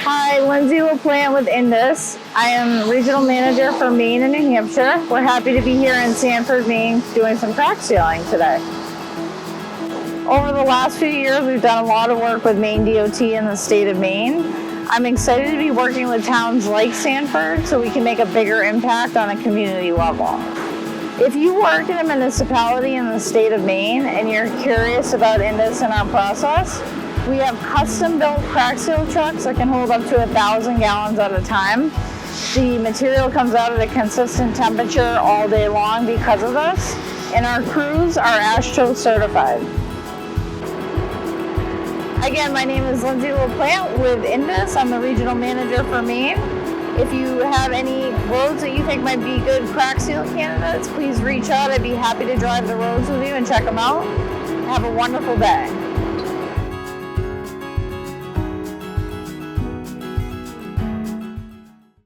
Hi, Lindsay LaPlante with Indus. I am Regional Manager for Maine and New Hampshire. We're happy to be here in Sanford, Maine, doing some crack sealing today. Over the last few years, we've done a lot of work with Maine DOT in the state of Maine. I'm excited to be working with towns like Sanford so we can make a bigger impact on a community level. If you work in a municipality in the state of Maine and you're curious about Indus and our process, we have custom-built crack seal trucks that can hold up to 1,000 gallons at a time. The material comes out at a consistent temperature all day long because of this, and our crews are ASHTO certified. Again, my name is Lindsay LaPlante with Indus. I'm the Regional Manager for Maine. If you have any roads that you think might be good crack seal candidates, please reach out. I'd be happy to drive the roads with you and check them out. Have a wonderful day.